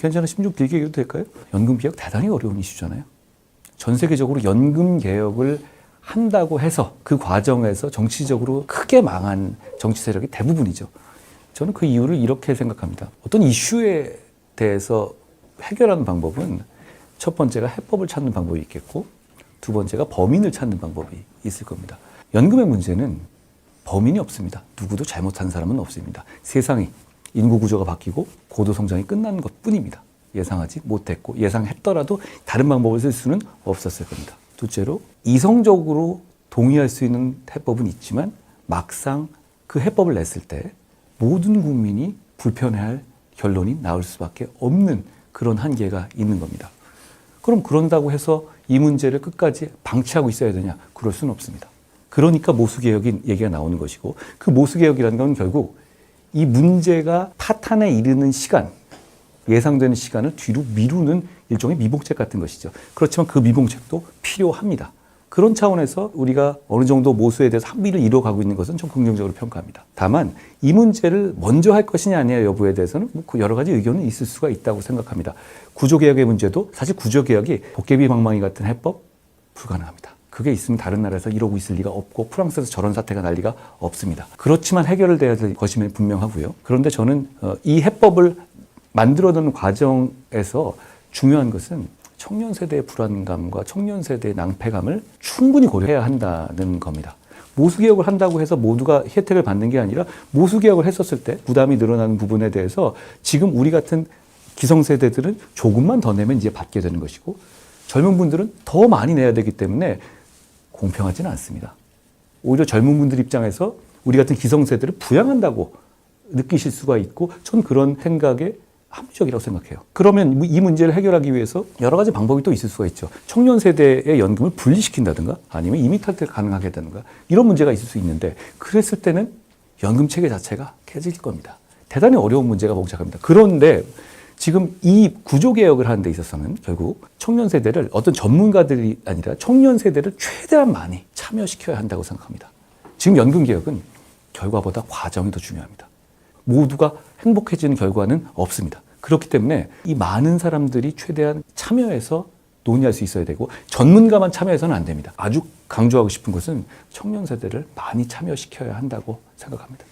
괜찮으시면 좀 길게 얘기해도 될까요? 연금 개혁 대단히 어려운 이슈잖아요. 전 세계적으로 연금 개혁을 한다고 해서 그 과정에서 정치적으로 크게 망한 정치 세력이 대부분이죠. 저는 그 이유를 이렇게 생각합니다. 어떤 이슈에 대해서 해결하는 방법은 첫 번째가 해법을 찾는 방법이 있겠고 두 번째가 범인을 찾는 방법이 있을 겁니다. 연금의 문제는 범인이 없습니다. 누구도 잘못한 사람은 없습니다. 세상이 인구 구조가 바뀌고 고도 성장이 끝난 것뿐입니다. 예상하지 못했고 예상했더라도 다른 방법을 쓸 수는 없었을 겁니다. 둘째로 이성적으로 동의할 수 있는 해법은 있지만 막상 그 해법을 냈을 때 모든 국민이 불편해할 결론이 나올 수밖에 없는 그런 한계가 있는 겁니다. 그럼 그런다고 해서 이 문제를 끝까지 방치하고 있어야 되냐? 그럴 수는 없습니다. 그러니까 모수개혁인 얘기가 나오는 것이고 그 모수개혁이라는 건 결국 이 문제가 파탄에 이르는 시간, 예상되는 시간을 뒤로 미루는 일종의 미봉책 같은 것이죠. 그렇지만 그 미봉책도 필요합니다. 그런 차원에서 우리가 어느 정도 모수에 대해서 합의를 이뤄가고 있는 것은 좀 긍정적으로 평가합니다. 다만 이 문제를 먼저 할 것이냐 아니냐 여부에 대해서는 여러 가지 의견은 있을 수가 있다고 생각합니다. 구조개혁의 문제도 사실 구조개혁이 도깨비 방망이 같은 해법 불가능합니다. 그게 있으면 다른 나라에서 이러고 있을 리가 없고 프랑스에서 저런 사태가 날 리가 없습니다. 그렇지만 해결돼야 될 것임을 분명하고요. 그런데 저는 이 해법을 만들어내는 과정에서 중요한 것은 청년 세대의 불안감과 청년 세대의 낭패감을 충분히 고려해야 한다는 겁니다. 모수개혁을 한다고 해서 모두가 혜택을 받는 게 아니라 모수개혁을 했었을 때 부담이 늘어나는 부분에 대해서 지금 우리 같은 기성세대들은 조금만 더 내면 이제 받게 되는 것이고 젊은 분들은 더 많이 내야 되기 때문에 공평하지는 않습니다. 오히려 젊은 분들 입장에서 우리 같은 기성세대를 부양한다고 느끼실 수가 있고 전 그런 생각에 합리적이라고 생각해요. 그러면 이 문제를 해결하기 위해서 여러 가지 방법이 또 있을 수가 있죠. 청년 세대의 연금을 분리시킨다든가 아니면 임의 탈퇴 가능하게 하다든가 이런 문제가 있을 수 있는데 그랬을 때는 연금 체계 자체가 깨질 겁니다. 대단히 어려운 문제가 복잡합니다. 그런데 지금 이 구조개혁을 하는 데 있어서는 결국 청년 세대를 어떤 전문가들이 아니라 청년 세대를 최대한 많이 참여시켜야 한다고 생각합니다. 지금 연금개혁은 결과보다 과정이 더 중요합니다. 모두가 행복해지는 결과는 없습니다. 그렇기 때문에 이 많은 사람들이 최대한 참여해서 논의할 수 있어야 되고 전문가만 참여해서는 안 됩니다. 아주 강조하고 싶은 것은 청년 세대를 많이 참여시켜야 한다고 생각합니다.